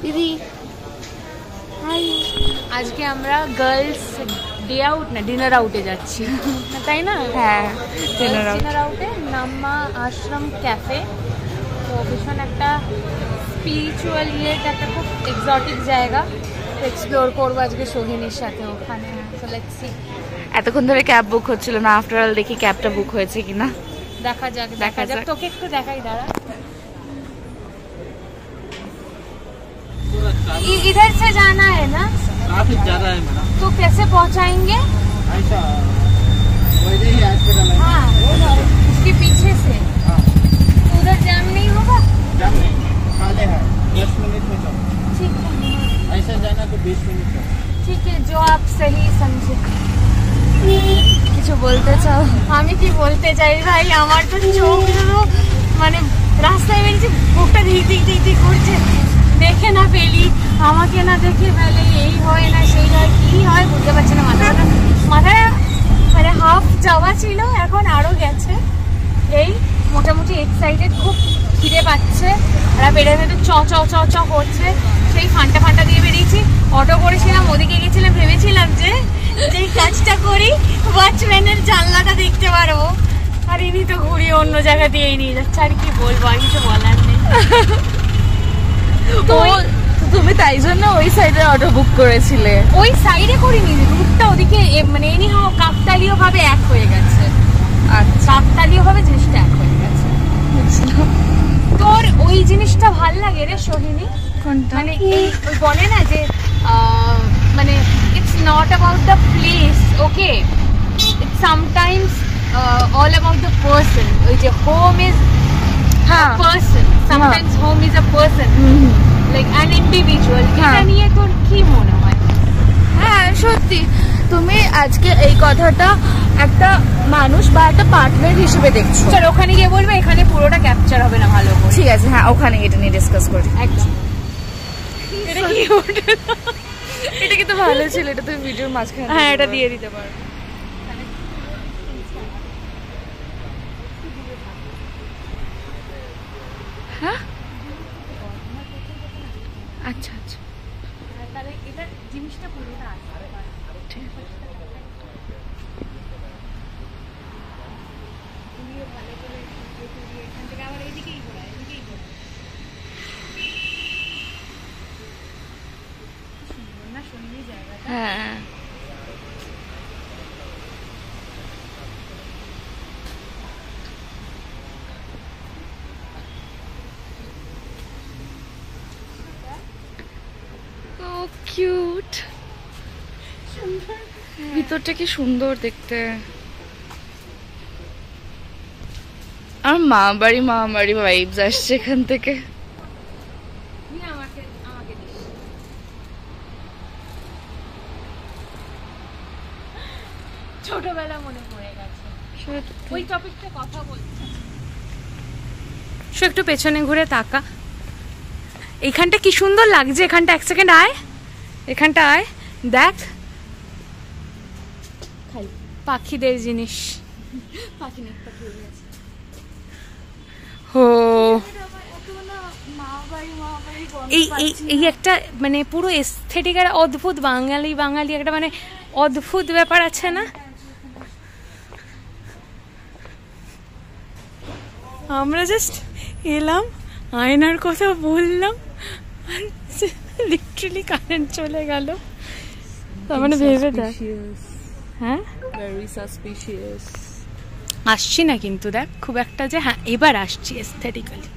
দিদি হাই, আজকে আমরা গার্লস ডে আউট না ডিনার আউটে যাচ্ছি, তাই না? হ্যাঁ, ডিনার আউটে নাম্মা আশ্রম ক্যাফে। তো ভীষণ একটা স্পিরিচুয়াল একটা খুব এক্সোটিক জায়গা, এক্সপ্লোর করবো আজকে সোহিনীর সাথে ওখানে। So let's see. এতক্ষণ ধরে ক্যাব বুক হচ্ছিল না, আফটার অল দেখি ক্যাবটা বুক হয়েছে কিনা। দেখা যাক। তোকে একটু দেখাই, দাঁড়া। इधर से जाना है ना? ट्रैफिक ज्यादा है मैडम। तो कैसे पहुंचाएंगे? ऐसा वैसे ही हॉस्पिटल है। हाँ, उसके पीछे से। हाँ। तो उधर जाम नहीं होगा? जाम नहीं, खाली है, 10 मिनट में जाओ। ठीक है। ऐसे जाना तो 20 मिनट का। ठीक है, जो आप सही समझे। কিছু বলতে চাও? আমি কি বলতে চাই ভাই, আমার তো চোখ মানে রাস্তায় বেরিয়েছি, বুকটা দিক করছে, দেখে না পেলি, আমাকে না দেখে ফেলে, এই হয় না সেই হয়, কি হয় বুঝতে পারছি না। মাথাটা মানে হাফ যাওয়া ছিল, এখন আরো গেছে। এই মোটামুটি এক্সাইটেড, খুব খিদে পাচ্ছে, আর পেটে ভেতরে চ চ চ চ করছে। সেই ফান্টা দিয়ে বেরিয়েছি, অটো করেছিলাম, ওদিকে গেছিলাম, ভেবেছিলাম যে যেই কাজটা করি ওয়াচম্যানের জানলাটা দেখতে পারবো, আর ইনি তো ঘুরিয়ে অন্য জায়গা দিয়েই নিয়ে যাচ্ছে। আর কি বলবো, আর কিছু বলার নেই। তো তুমি তাই জন্য ওই সাইডে অটো বুক করেছিলে? ওই সাইডে করিনি, রুটটা ওদিকে মানে এনি হাও কাকতালীয় ভাবে এক হয়ে গেছে। আচ্ছা, কাকতালীয় ভাবে জিনিসটা এক হয়ে গেছে। তোর ওই জিনিসটা ভাল লাগে রে সোহিনী? কোনটা? মানে এই ওই বলে না যে মানে it's not about the place, okay, it's sometimes all about the person. ওই যে home is person, sometimes home is a person, like an individual. এটা নিয়ে তোর কি মনে হয়? হ্যাঁ সত্যি, তুমি আজকে এই কথাটা একটা মানুষ বা একটা পার্টনার হিসেবে দেখছো। চল ওখানে গিয়ে বলবো, এখানে পুরোটা ক্যাপচার হবে না ভালো করে। ঠিক আছে, হ্যাঁ ওখানে এটা নিয়ে ডিসকাস করি। একদম। এটা কিন্তু ভালো ছিল, এটা তুমি ভিডিওর মাঝখানে হ্যাঁ এটা দিয়ে দিতে পারো। হ্যাঁ আচ্ছা আচ্ছা, তাহলে এটা জিনিসটা পুরোটা আছে। হ্যাঁ কিউট, ভিতরটা কি সুন্দর দেখতে। আর মা বাড়ি ভাইবস আসছে এখান থেকে। ছোটবেলা মনে পড়ে গেছে, ওই টপিকটা কথা বলছি। একটু পেছনে ঘুরে তাকা, এখানটা কি সুন্দর লাগছে। এখানটা এক সেকেন্ড আয়, এখানটা আয়, দেখ পাখিদের জিনিস। ও এই একটা মানে পুরো এস্থেটিক আর অদ্ভুত বাঙালি একটা মানে অদ্ভুত ব্যাপার আছে না। আমরা জাস্ট এলাম, আয়নার কথা বললাম, আর লিটারালি কারেন্ট চলে গেল। তার মানে ভেবে দেখ। হ্যাঁ ভেরি সাসপিশিয়াস। আসছি না কিন্তু দেখ খুব একটা যে, হ্যাঁ এবার আসছি এস্থেটিক্যালি।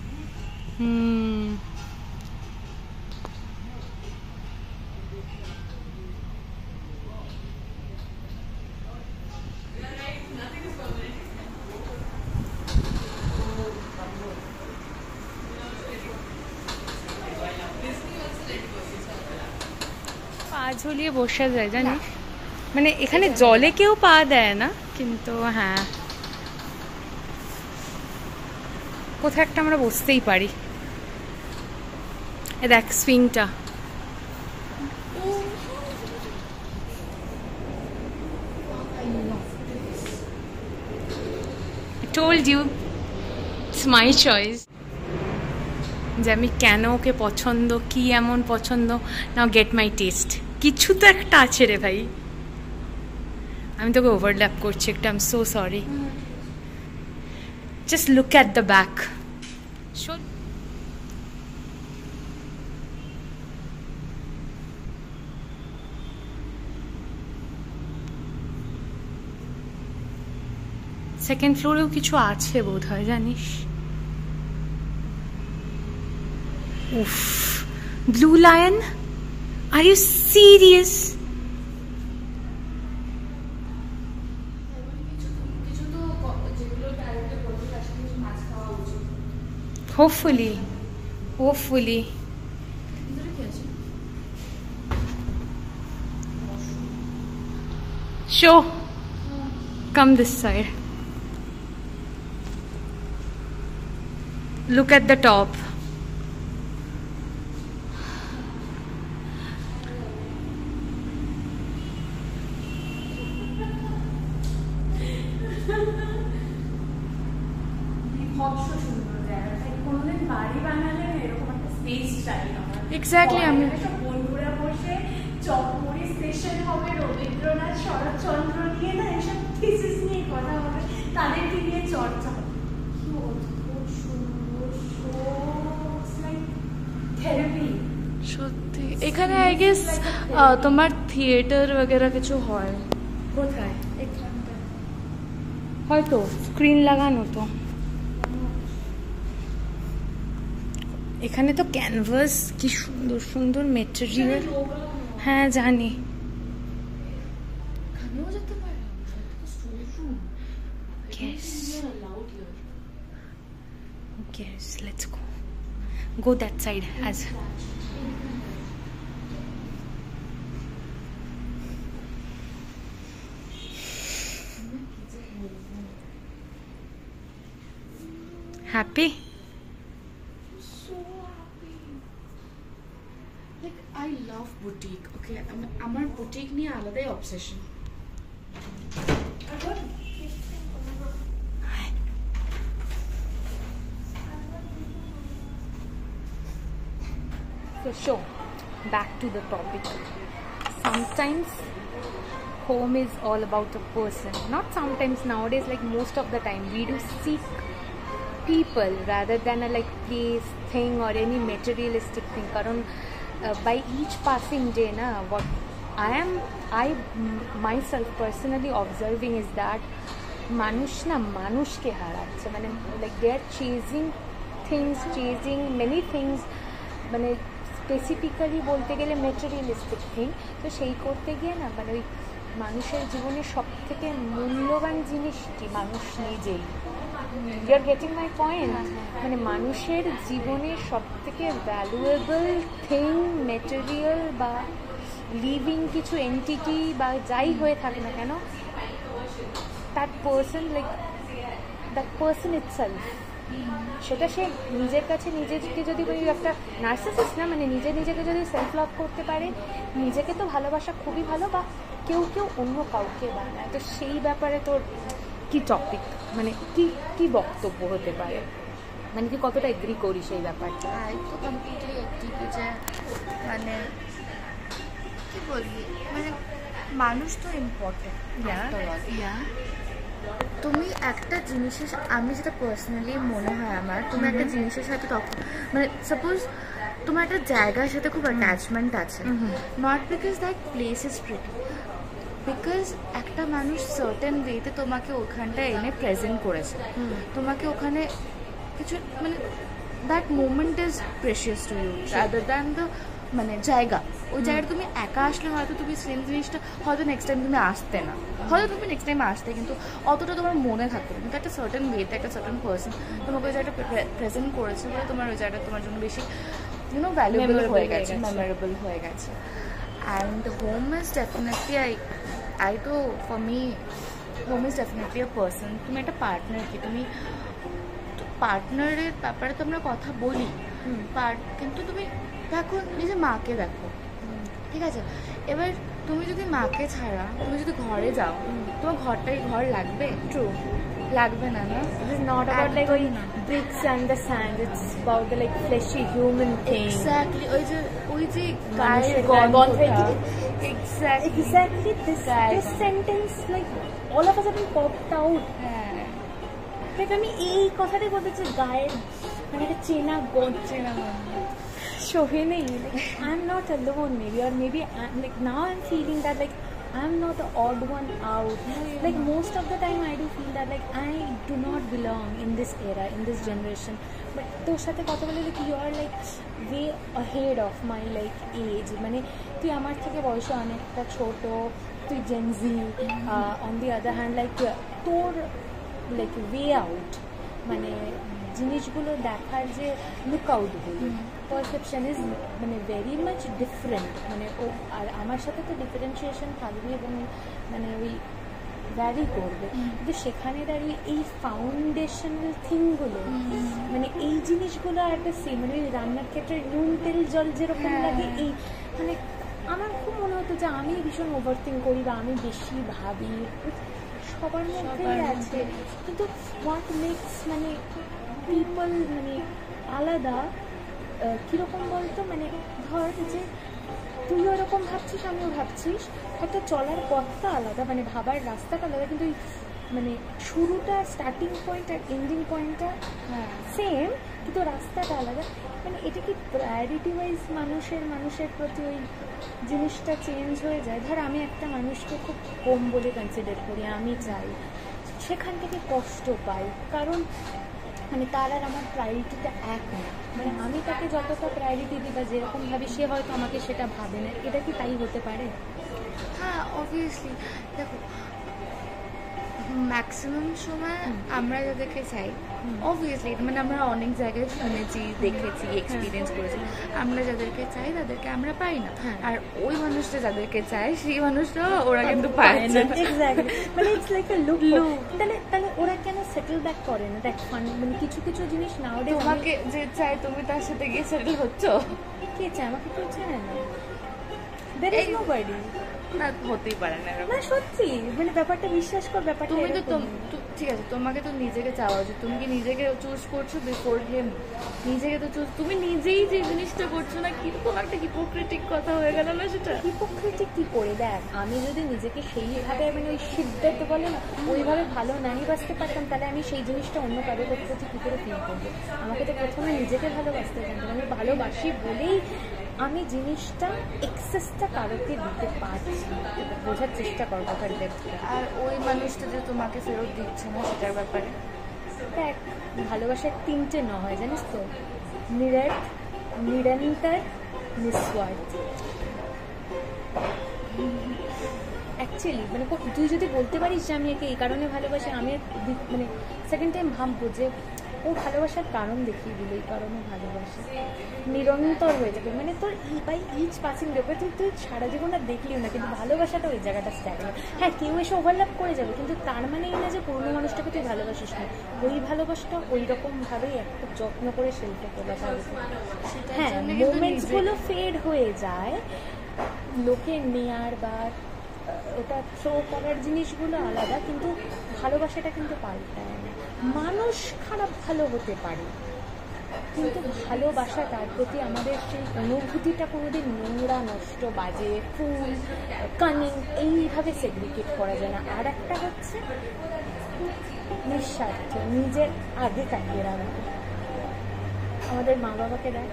পা ঝুলিয়ে বসে যায় জানিস, মানে এখানে জলে কেউ পা দেয় না কিন্তু হ্যাঁ কোথাও একটা আমরা বসতেই পারি। এ দেখ সুইংটা, told you it's my choice. যে আমি কেন ওকে পছন্দ, কি এমন পছন্দ। নাও গেট মাই টেস্ট। কিছু তো একটা আছে রে ভাই। আমি তোকে ওভারল্যাপ করছি একটা, I am so sorry. Just look at the back. Second ফ্লোরেও কিছু আছে বোধ হয়, জানিস। উফ, blue lion, are you serious? Hopefully. Show. Come this side. Look at the top. Exactly. আমি বন্ধুরা বসে চকমুড়ি স্পেশাল হবে, রবীন্দ্রনাথ, শরৎচন্দ্র নিয়ে না এসব থিসিস নিয়ে কথা হবে, তাদেরকে নিয়ে চর্চা হবে। কি অদ্ভুত সুন্দর, থেরাপি। সত্যি এখানে আই গেস তোমার থিয়েটার वगैरह কিছু হয়। কোথায়? এখানটা হয়তো স্ক্রিন লাগানো তো। এখানে তো ক্যানভাস, কি সুন্দর সুন্দর মেটেরিয়াল। হ্যাঁ জানি। এখানেও যেতে পারে। Yes. Yes, let's go. Go that side as. Happy? So happy. Like I love boutique. Okay, আমার boutique নিয়ে আলাদাই obsession. So, back to the topic. Sometimes home is all about a person. Not sometimes, nowadays, like most of the time, we do seek people rather than a like place, thing or any materialistic thing. Karon by each passing day, na, what I myself personally observing is that manush na manushke haraচ্ছে, মানে like they are chasing things, chasing many things, মানে specifically বলতে গেলে materialistic thing. তো সেই করতে গিয়ে না মানে ওই মানুষের জীবনে সব থেকে মূল্যবান জিনিস কি? মানুষ নিজেই। You are getting my point? মানে মানুষের জীবনে সব থেকে ভ্যালুয়েবল থিং, মেটেরিয়াল বা লিভিং কিছু এন্টিটি বা যাই হয়ে থাকে না কেন, that person, like that person itself. সেটা সে নিজের কাছে নিজেকে যদি ওই একটা নার্সিসিস্ট না, মানে নিজেকে যদি সেলফ লাভ করতে পারে, নিজেকে তো ভালোবাসা খুবই ভালো, বা কেউ অন্য কাউকে বানায়, তো সেই ব্যাপারে তোর কি টপিক, মানে কি বক্তব্য হতে পারে, মানে তুই কতটা এগ্রি করিস এই ব্যাপারটা? আই তো কমপ্লিটলি এগ্রি যে মানে কি বলবি, মানে মানুষ তো ইম্পর্টেন্ট। তুমি একটা জিনিসের, আমি যেটা পার্সোনালি মনে হয় আমার, তুমি একটা জিনিসের সাথে তখন মানে সাপোজ তোমার একটা জায়গার সাথে খুব অ্যাটাচমেন্ট আছে, not because that place is pretty, because একটা মানুষ সার্টেন ওয়েতে তোমাকে ওখানটা এনে প্রেজেন্ট করেছে, তোমাকে ওখানে কিছু মানে that moment is precious to you rather than the মানে জায়গা। ওই জায়গাটা তুমি একা আসলে হয়তো তুমি সেম জিনিসটা হয়তো নেক্সট টাইম তুমি আসতে না, হয়তো তুমি নেক্সট টাইম আসতে, কিন্তু অতটা তোমার মনে থাকতো না। কিন্তু একটা সার্টেন ওয়েতে একটা সার্টেন পার্সন তোমাকে ওই জায়গাটা প্রেজেন্ট করেছে বলে তোমার ওই জায়গাটা তোমার জন্য বেশি ভ্যালুয়েবল হয়ে গেছে, মেমোরেবল হয়ে গেছে। অ্যান্ড হোম ইজ ডেফিনেটলি আই তো for me home is definitely a person. তুমি একটা পার্টনার, কি তুমি পার্টনারের ব্যাপারে তো আমরা কথা বলি, কিন্তু তুমি দেখো নিজের মাকে দেখো, ঠিক আছে? এবার তুমি যদি মাকে ছাড়া তুমি যদি ঘরে যাও, তোমার ঘরটাই ঘর লাগবে? ট্রু, লাগবে না না It is not about like একদমই ওই না। bricks and the sand. It's about the like fleshy human thing. Exactly ওই যে গায়ের মানুষের গায়ে গন্ধ গন্ধটা থেকে- exactly Exactly this Guy. sentence like all of a sudden popped out. হ্যাঁ Like আমি এই কথাটাই বলতে চাই গায়ের মানে একটা চেনা গন্ধ চেনা গন্ধ। শোভে নেই like I'm not alone maybe or maybe I'm like now I'm feeling that like I'm not the odd one out. Like most of the time I do feel that like I do not belong in this era, in this generation. But তোর সাথে কথা বলে like you are like way ahead of my like age. মানে তুই আমার থেকে বয়সে অনেকটা ছোট, তুই Gen Z. On the other hand like তোর like way out. মানে জিনিসগুলো দেখার যে লুক আউট গুলো পারসেপশন ইজ মানে ভেরি মাচ ডিফারেন্ট মানে ও আর আমার সাথে তো ডিফারেন্সিয়েশন থাকবে এবং মানে ওই ভ্যারি করবে কিন্তু সেখানে দাঁড়িয়ে এই ফাউন্ডেশনাল থিংগুলো মানে এই জিনিসগুলো আর একটা সেম মানে ওই রান্নার ক্ষেত্রে নুন তেল জল যেরকম লাগে এই মানে আমার খুব মনে হতো যে আমি ভীষণ ওভারথিঙ্ক করি বা আমি বেশি ভাবি সবার মধ্যেই আছে কিন্তু হোয়াট মেক্স মানে পিপল মানে আলাদা কীরকম বলতো মানে ধর যে তুই ওরকম ভাবছিস আমিও ভাবছিস হয়তো চলার পথটা আলাদা মানে ভাবার রাস্তাটা আলাদা কিন্তু মানে শুরুটা স্টার্টিং পয়েন্ট আর এন্ডিং পয়েন্টটা সেম কিন্তু রাস্তাটা আলাদা মানে এটা কি প্রায়োরিটি ওয়াইজ মানুষের প্রতি ওই জিনিসটা চেঞ্জ হয়ে যায় ধর আমি একটা মানুষকে খুব কম বলে কনসিডার করি আমি চাই সেখান থেকে কষ্ট পাই কারণ মানে তার আর আমার প্রায়োরিটিটা এক না মানে আমি তাকে যতটা প্রায়োরিটি দিই বা যেরকম ভাবি সে হয়তো আমাকে সেটা ভাবে না এটা কি তাই হতে পারে হ্যাঁ অবভিয়াসলি দেখো ম্যাক্সিমাম সময় আমরা যাদেরকে চাই অবভিয়াসলি মানে আমরা অনেক জায়গায় শুনেছি দেখেছি এক্সপিরিয়েন্স করেছি আমরা যাদেরকে চাই তাদেরকে আমরা পাই না আর ওই মানুষটা যাদেরকে চাই সেই মানুষটা ওরা কিন্তু পায় না এক্স্যাক্টলি মানে ইটস লাইক আ লুপ তাহলে ওরা কেন সেটেল ব্যাক করে না দেখ মানে কিছু জিনিস নাও তোমাকে যে চাই তুমি তার সাথে গিয়ে সেটেল হচ্ছ কে চায় আমাকে কেউ চায় না there is nobody না হতেই পারে না এরকম। না সত্যি মানে ব্যাপারটা বিশ্বাস কর ব্যাপারটা তুমি তো এরকম। ঠিক আছে তোমাকে তো নিজেকে চাওয়া উচিত তুমি কি নিজেকে চুজ করছো বিফোর হিম নিজেকে তো চুজ তুমি নিজেই যে জিনিসটা করছো না কিরকম একটা হিপোক্রেটিক কথা হয়ে গেল না সেটা হিপোক্রেটিক কি করে দেখ আমি যদি নিজেকে সেইভাবে মানে ওই সিদ্ধান্ত বলে না ওইভাবে ভালো নাই বাঁচতে পারতাম তাহলে আমি সেই জিনিসটা অন্য কারোর প্রতি কী করে ফিল করবো আমাকে তো প্রথমে নিজেকে ভালোবাসতে হবে আমি ভালোবাসি বলেই আমি জিনিসটা এক্সেসটা কারোকে দিতে পারছি বোঝার চেষ্টা করবো কথার ডেপথটা আর ওই মানুষটা যে তোমাকে ফেরত দিচ্ছে না সেটার ব্যাপারে দেখ ভালোবাসার তিনটে ন হয় জানিস তো নিরন্তর নিঃস্বার্থ অ্যাকচুয়ালি মানে তুই যদি বলতে পারিস যে আমি একে এই কারণে ভালোবাসি আমি মানে সেকেন্ড টাইম ভাববো যে ও ভালোবাসার কারণ দেখিয়ে দিল এই কারণে ভালোবাসে নিরন্তর হয়ে যাবে মানে তোর বাই ইচ পাসিং ডে তুই সারা জীবনটা দেখলিও না কিন্তু ভালোবাসাটা ওই জায়গাটা স্ট্যাগনেট হ্যাঁ কেউ এসে ওভারল্যাপ করে যাবে কিন্তু তার মানে এই না যে পুরনো মানুষটাকে তুই ভালোবাসিস না ওই ভালোবাসাটা ওই রকমভাবেই একটা যত্ন করে শেলতে তোলা থাকবে হ্যাঁ মোমেন্টসগুলো ফেড হয়ে যায় লোকে নেয়ার বা ওটা থ্রো করার জিনিসগুলো আলাদা কিন্তু ভালোবাসাটা কিন্তু পাল্টায় না মানুষ খারাপ ভালো হতে পারে কিন্তু ভালোবাসা তার প্রতি আমাদের সেই অনুভূতিটা কোনোদিন নোংরা নষ্ট বাজে ফুল কানিং এইভাবে সেগ্রিগেট করা যায় না আর একটা হচ্ছে নিঃস্বার্থ নিজের আগে কাটিয়ে রাখা আমাদের মা বাবাকে দেখ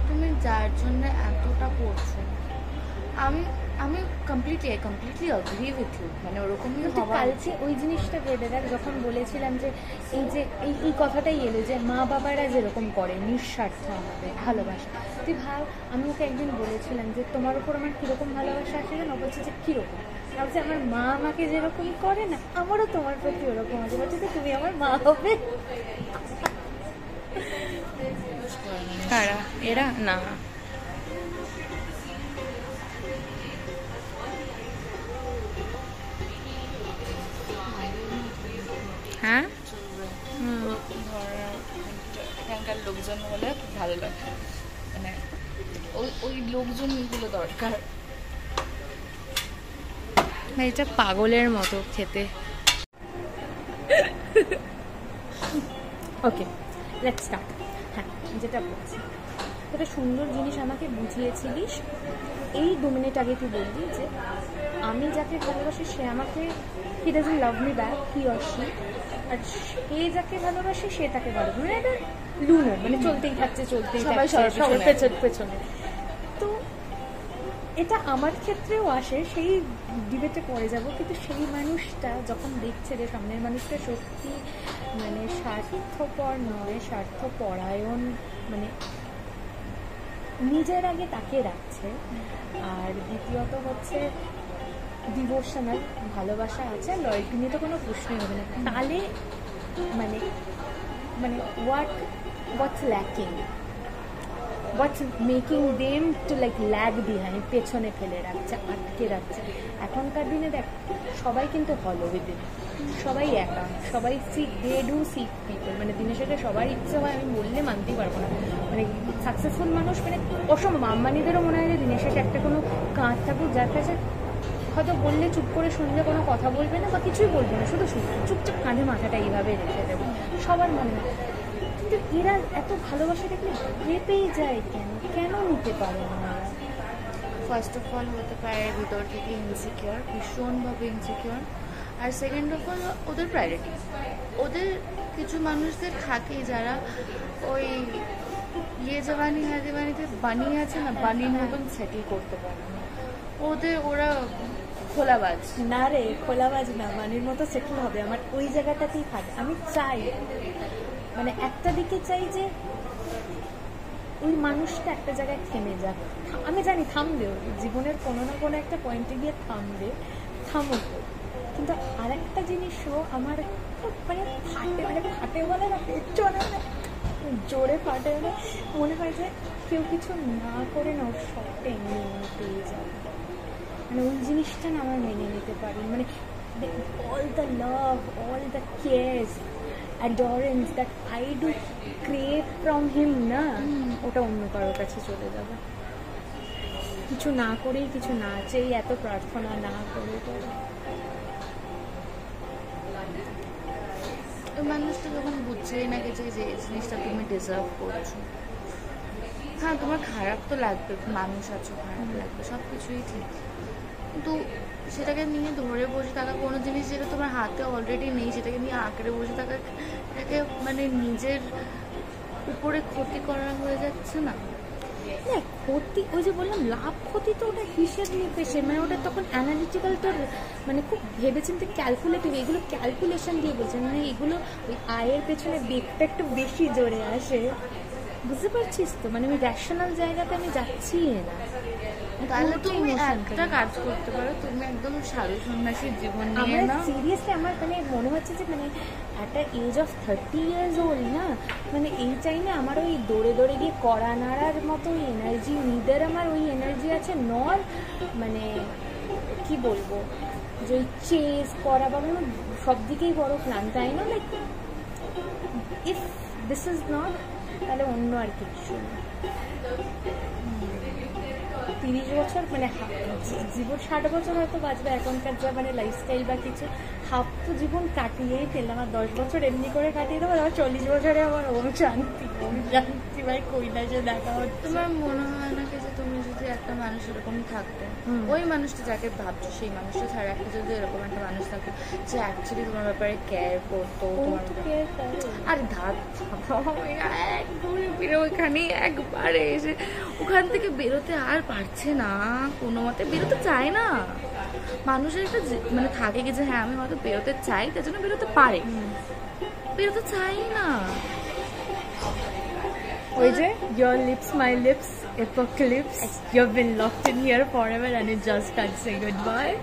তুমি যার জন্য এতটা করছো আমি কমপ্লিটলি অ্যাগ্রি উইথ ইউ মানে ওরকমই কিন্তু হওয়া কালকে ওই জিনিসটা ভেবে দেখ যখন বলেছিলাম যে এই কথাটাই এলো যে মা বাবারা যেরকম করে নিঃস্বার্থ আমাদের ভালোবাসা তুই ভাব আমি ওকে একদিন বলেছিলাম যে তোমার উপর আমার কীরকম ভালোবাসা আছে না বলছে যে কীরকম ভাবছে আমার মা আমাকে যেরকম করে না আমারও তোমার প্রতি ওরকম আছে বলছে যে তুমি আমার মা হবে কারা এরা না হ্যাঁ এখানকার লোকজন হলে খুব ভালো লাগে মানে ওই লোকজনগুলো দরকার এটা পাগলের মতো খেতে ওকে, লেটস স্টার্ট। হ্যাঁ, যেটা বলছি, একটা সুন্দর জিনিস আমাকে বুঝিয়েছিলিস এই 2 মিনিট আগে। তুই বললি যে আমি যাকে ভালোবাসি সে আমাকে, he doesn't love me back, he or she, আর সে যাকে ভালোবাসে সে তাকে ভালোবাসে, মানে এটা লুনার, মানে চলতেই থাকছে সবাই সবার পেছনে পেছনে। তো এটা আমার ক্ষেত্রেও আসে, সেই ডিবেটে পড়ে যাব, কিন্তু সেই মানুষটা যখন দেখছে যে সামনের মানুষটা সত্যি মানে স্বার্থপর নয়, স্বার্থপরায়ণ, মানে নিজের আগে তাকে রাখছে, আর দ্বিতীয়ত হচ্ছে ডিভোশনাল ভালোবাসা আছে, লয়্যালটি নিয়ে তো কোনো প্রশ্নই হবে না, তাহলে মানে মানে what's lacking, what's making them to like lag behind, পেছনে ফেলে রাখছে, আটকে রাখছে। এখনকার দিনে দেখ সবাই কিন্তু হলো উইদিন, সবাই একা, সবাই দে ডু সিক পিপল, মানে দিনের শেষে সবার ইচ্ছে হয়, আমি বললে মানতেই পারবো না, মানে সাকসেসফুল মানুষ মানে অসম্ভব। আম্বানিদেরও মনে হয় যে দিনের শেষে একটা কোনো কাঁধ থাকুক যার কাছে হয়তো বললে চুপ করে শুনলে কোনো কথা বলবে না বা কিছুই বলবে না, শুধু চুপচাপ কাঁধে মাথাটা এইভাবে রেখে দেবে, সবার মনে হয়। কিন্তু এরা এত ভালোবাসা দেখলে ভয় পেয়ে যায় কেন নিতে পারে না? ফার্স্ট অফ অল হতে পারে ভিতর থেকে ইনসিকিউর, ভীষণভাবে ইনসিকিউর। আর সেকেন্ড অফ অল ওদের প্রায়োরিটি, ওদের কিছু মানুষদের থাকে যারা ওই জওয়ানি হ্যাঁ দিওয়ানিতে বানিয়ে আছে না, বানির মতন সেটেল করতে পারে না, ওরা খোলাবাজ। না রে, খোলাবাজ না, বানির মতো সেটেল হবে, আমার ওই জায়গাটাতেই থাকে। আমি চাই, মানে একটা দিকে চাই যে ওই মানুষটা একটা জায়গায় থেমে যাক, আমি জানি থামবেও, জীবনের কোনো না কোনো একটা পয়েন্টে গিয়ে থামুক, কিন্তু আর একটা জিনিসও আমার মানে ফাটে বলে না, পেছনে জোরে ফাটে, মানে মনে হয় যে কেউ কিছু না করে না ওর সবটা এমনি পেয়ে যাবে, মানে ওই জিনিসটা না আমার মেনে নিতে পারি, মানে all the love, all the cares, adorance that I do crave from him না, ওটা অন্য কারোর কাছে চলে যাবে, কিছু না করেই, কিছু না চেয়ে, এত প্রার্থনা না করে। ওই মানুষটা যখন বুঝছেই না গেছে যে এই জিনিসটা তুমি ডিজার্ভ করছো, হ্যাঁ তোমার খারাপ তো লাগবে, মানুষ আছো, খারাপ লাগবে, সব কিছুই ঠিক, কিন্তু সেটাকে নিয়ে ধরে বসে থাকা, কোনো জিনিস যেটা তোমার হাতে অলরেডি নেই সেটাকে নিয়ে আঁকড়ে বসে থাকা, এটাকে মানে নিজের উপরে ক্ষতি করা হয়ে যাচ্ছে না? ক্ষতি, ওই যে বললাম লাভ ক্ষতি, তো ওটা হিসেব নিকেশে, মানে ওটা তখন অ্যানালিটিক্যাল, তোর মানে খুব ভেবেচিন্তে ক্যালকুলেটিভ, এগুলো ক্যালকুলেশন দিয়ে বলছে, মানে এগুলো ওই আয়ের পেছনে বেগটা একটু বেশি জোরে আসে, বুঝতে পারছিস তো, মানে ওই র্যাশনাল জায়গাতে আমি যাচ্ছি না। তাহলে তুমি একটা কাজ করতে পারো, তুমি একদম সাধু সন্ন্যাসীর জীবন নিয়ে নাও। সিরিয়াসলি আমার মানে মনে হচ্ছে যে মানে একটা এজ অফ 30 years old না, মানে এই চাই না আমার ওই দৌড়ে দৌড়ে গিয়ে কড়া নাড়ার মতো এনার্জি, নিদের আমার ওই এনার্জি আছে, নর মানে কি বলবো যে ওই চেস করা বা কোনো সব দিকেই বড় প্ল্যান, তাই না? Like if this is not, তাহলে অন্য আর কিছু না। 30 বছর মানে জীবন 60 বছর হয়তো বাঁচবে এখনকার যা মানে লাইফস্টাইল বা কিছু, হাফ তো জীবন কাটিয়েই ফেললাম, আর 10 বছর এমনি করে কাটিয়ে দেবো, আর 40 বছরে আমার ওম শান্তি ভাই কৈলাসে দেখা হচ্ছে। তোমার মনে হয় না যে তুমি যদি একটা মানুষ এরকম থাকতো, ওই মানুষটা যাকে ভাবছো সেই মানুষটা ছাড়া একটা যদি এরকম একটা মানুষ থাকতো যে অ্যাকচুয়ালি তোমার ব্যাপারে কেয়ার করতো, তোমার আর ওইখানে একবারে এসে ওখান থেকে বেরোতে আর পারছে না, কোনো মতে বেরোতে চায় না, মানুষের একটা মানে থাকে কি যে হ্যাঁ আমি হয়তো বেরোতে চাই, তার জন্য বেরোতে পারে, বেরোতে চাই না। ওই যে your lips my lips apocalypse, you've been locked in here forever and you just can't say goodbye.